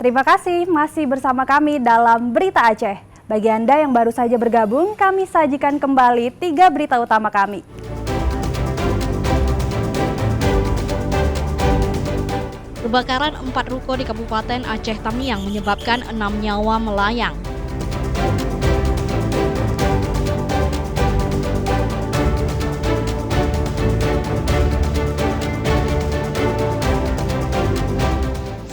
Terima kasih masih bersama kami dalam Berita Aceh. Bagi Anda yang baru saja bergabung, kami sajikan kembali 3 berita utama kami. Kebakaran 4 ruko di Kabupaten Aceh Tamiang menyebabkan 6 nyawa melayang.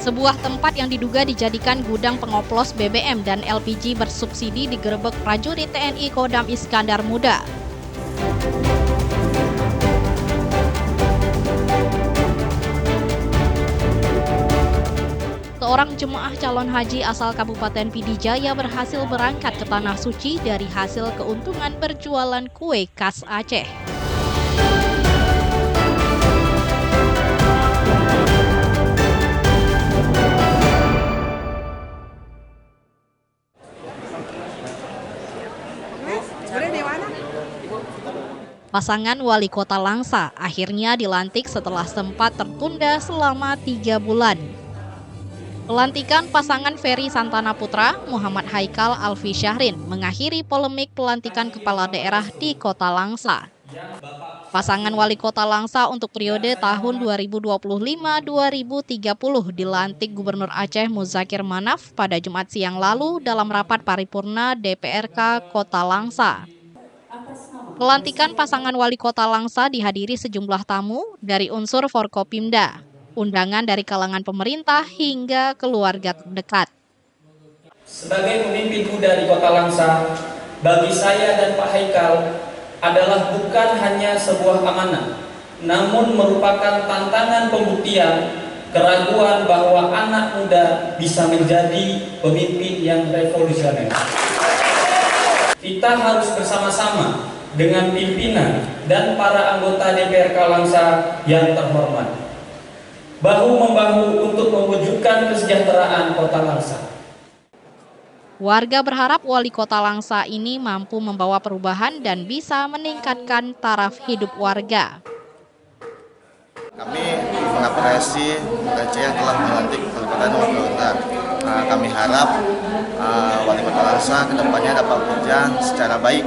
Sebuah tempat yang diduga dijadikan gudang pengoplos BBM dan LPG bersubsidi digerebek prajurit TNI Kodam Iskandar Muda. Seorang jemaah calon haji asal Kabupaten Pidijaya berhasil berangkat ke Tanah Suci dari hasil keuntungan berjualan kue khas Aceh. Pasangan Wali Kota Langsa akhirnya dilantik setelah sempat tertunda selama 3 bulan. Pelantikan pasangan Ferry Santana Putra, Muhammad Haikal Alfi Syahrin mengakhiri polemik pelantikan kepala daerah di Kota Langsa. Pasangan Wali Kota Langsa untuk periode tahun 2025-2030 dilantik Gubernur Aceh Muzakir Manaf pada Jumat siang lalu dalam rapat paripurna DPRK Kota Langsa. Pelantikan pasangan Wali Kota Langsa dihadiri sejumlah tamu dari unsur Forkopimda, undangan dari kalangan pemerintah hingga keluarga terdekat. Sebagai pemimpin muda di Kota Langsa, bagi saya dan Pak Haikal adalah bukan hanya sebuah amanah, namun merupakan tantangan pembuktian keraguan bahwa anak muda bisa menjadi pemimpin yang revolusioner. Kita harus bersama-sama dengan pimpinan dan para anggota DPRK Langsa yang terhormat, bahu-membahu untuk mewujudkan kesejahteraan Kota Langsa. Warga berharap Wali Kota Langsa ini mampu membawa perubahan dan bisa meningkatkan taraf hidup warga. Kami mengapresiasi Aceh yang telah melantik Wali Kota nomor 2. Kami harap Wali Kota Langsa kedepannya dapat bekerja secara baik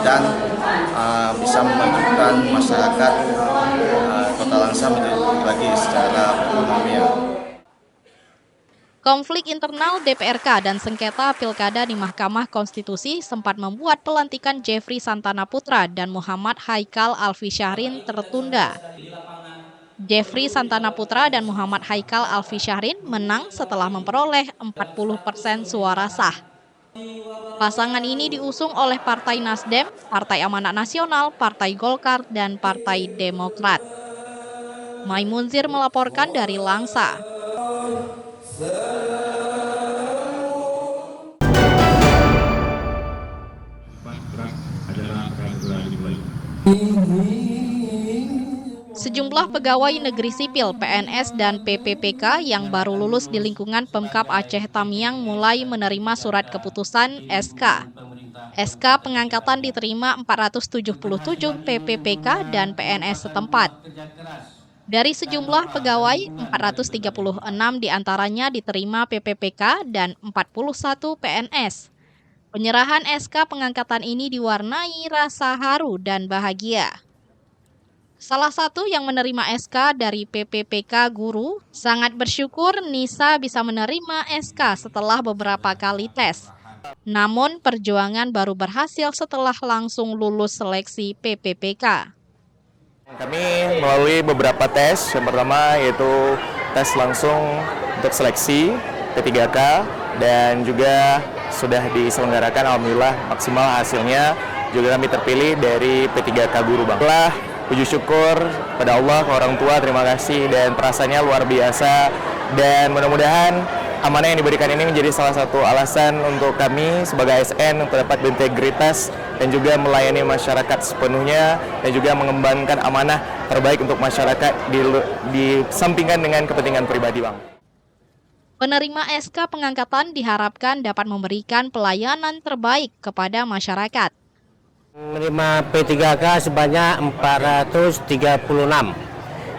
dan bisa memajukan masyarakat Kota Langsa menjadi lagi secara perekonomian. Konflik internal DPRK dan sengketa pilkada di Mahkamah Konstitusi sempat membuat pelantikan Jeffrey Santana Putra dan Muhammad Haikal Alfi Syahrin tertunda. Jeffrey Santana Putra dan Muhammad Haikal Alfi Syahrin menang setelah memperoleh 40% suara sah. Pasangan ini diusung oleh Partai Nasdem, Partai Amanat Nasional, Partai Golkar, dan Partai Demokrat. Maimunzir melaporkan dari Langsa. Sejumlah pegawai negeri sipil, PNS, dan PPPK yang baru lulus di lingkungan Pemkab Aceh Tamiang mulai menerima surat keputusan SK. SK pengangkatan diterima 477 PPPK dan PNS setempat. Dari sejumlah pegawai, 436 diantaranya diterima PPPK dan 41 PNS. Penyerahan SK pengangkatan ini diwarnai rasa haru dan bahagia. Salah satu yang menerima SK dari PPPK Guru sangat bersyukur Nisa bisa menerima SK setelah beberapa kali tes. Namun perjuangan baru berhasil setelah langsung lulus seleksi PPPK. Kami melalui beberapa tes, yang pertama yaitu tes langsung untuk seleksi P3K dan juga sudah diselenggarakan, alhamdulillah maksimal hasilnya, juga kami terpilih dari P3K Guru Bang. Setelah puji syukur pada Allah, ke orang tua, terima kasih dan perasaannya luar biasa dan mudah-mudahan amanah yang diberikan ini menjadi salah satu alasan untuk kami sebagai ASN untuk dapat berintegritas dan juga melayani masyarakat sepenuhnya dan juga mengembangkan amanah terbaik untuk masyarakat disampingkan dengan kepentingan pribadi, Bang. Penerima SK pengangkatan diharapkan dapat memberikan pelayanan terbaik kepada masyarakat. Menerima P3K sebanyak 436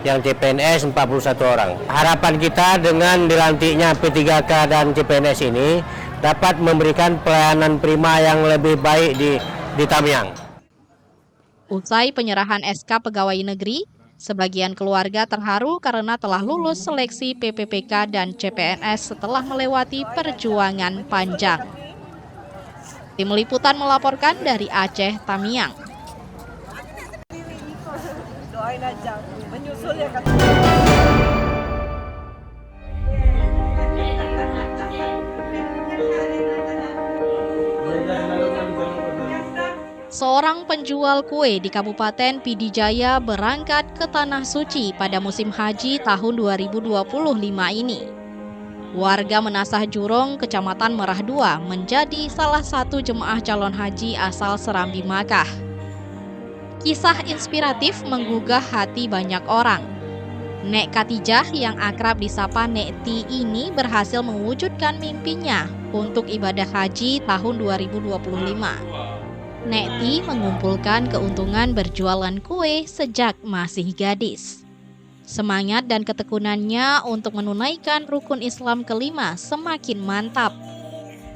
yang CPNS 41 orang. Harapan kita dengan dilantiknya P3K dan CPNS ini dapat memberikan pelayanan prima yang lebih baik di Tamiang. Usai penyerahan SK Pegawai Negeri, sebagian keluarga terharu karena telah lulus seleksi PPPK dan CPNS setelah melewati perjuangan panjang. Tim Liputan melaporkan dari Aceh, Tamiang. Doain aja, menyusul ya kan. Seorang penjual kue di Kabupaten Pidijaya berangkat ke Tanah Suci pada musim haji tahun 2025 ini. Warga Menasah Jurong, Kecamatan Merah 2, menjadi salah satu jemaah calon haji asal Serambi Makkah. Kisah inspiratif menggugah hati banyak orang. Nek Katijah yang akrab disapa Nek Ti ini berhasil mewujudkan mimpinya untuk ibadah haji tahun 2025. Nek Ti mengumpulkan keuntungan berjualan kue sejak masih gadis. Semangat dan ketekunannya untuk menunaikan rukun Islam kelima semakin mantap.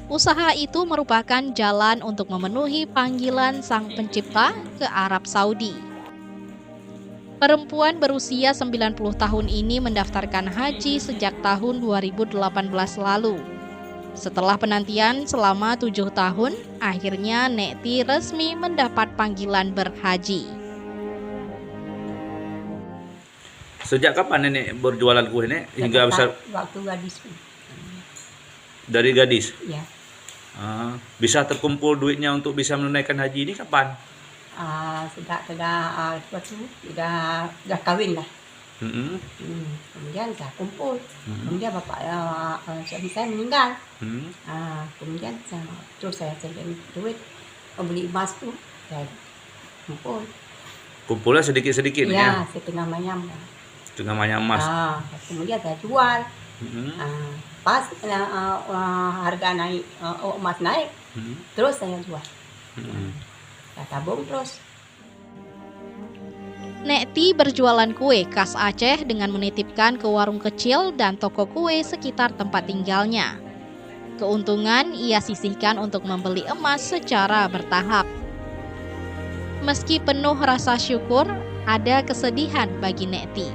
Usaha itu merupakan jalan untuk memenuhi panggilan Sang Pencipta ke Arab Saudi. Perempuan berusia 90 tahun ini mendaftarkan haji sejak tahun 2018 lalu. Setelah penantian selama 7 tahun, akhirnya Nek Ti resmi mendapat panggilan berhaji. Sejak kapan Nenek berjualan kue, Nek? Hingga besar? Waktu gadis. Dari gadis? Ya. Bisa terkumpul duitnya untuk bisa menunaikan haji ini kapan? Sudah kawin lah. Kemudian saya kumpul. Kemudian bapak suami saya meninggal. Kemudian saya cari duit beli emas tuh. Saya kumpul. Kumpulnya sedikit-sedikit ya? Setengah mayam. Setengah mayam emas. Kemudian saya jual. Pas harga naik, emas naik, terus saya jual. Saya tabung terus. Nek Ti berjualan kue khas Aceh dengan menitipkan ke warung kecil dan toko kue sekitar tempat tinggalnya. Keuntungan ia sisihkan untuk membeli emas secara bertahap. Meski penuh rasa syukur, ada kesedihan bagi Nek Ti.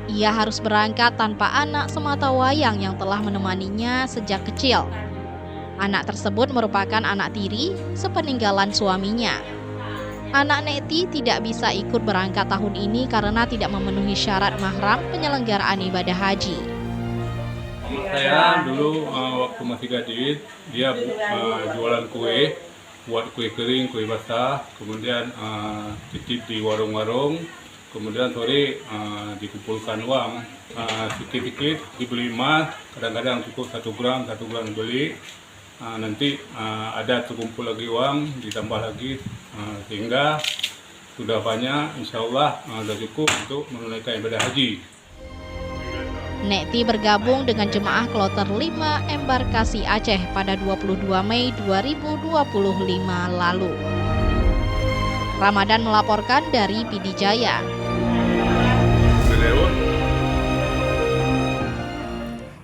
Ia harus berangkat tanpa anak sematawayang yang telah menemaninya sejak kecil. Anak tersebut merupakan anak tiri sepeninggalan suaminya. Anak Nek Ti tidak bisa ikut berangkat tahun ini karena tidak memenuhi syarat mahram penyelenggaraan ibadah haji. Saya dulu waktu masih gadis, dia jualan kue, buat kue kering, kue basah, kemudian titip di warung-warung, kemudian sore dikumpulkan uang, sedikit-sedikit dibeli emas, kadang-kadang cukup 1 gram beli. Nanti ada terkumpul lagi uang, ditambah lagi sehingga sudah banyak, insya Allah sudah cukup untuk menunaikan ibadah haji. Nek Ti bergabung dengan jemaah kloter 5 embarkasi Aceh pada 22 Mei 2025 lalu. Ramadan melaporkan dari Pidijaya.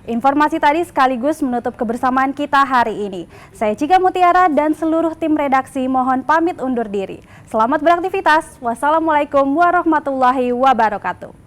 Informasi tadi sekaligus menutup kebersamaan kita hari ini. Saya Cika Mutiara dan seluruh tim redaksi mohon pamit undur diri. Selamat beraktivitas. Wassalamualaikum warahmatullahi wabarakatuh.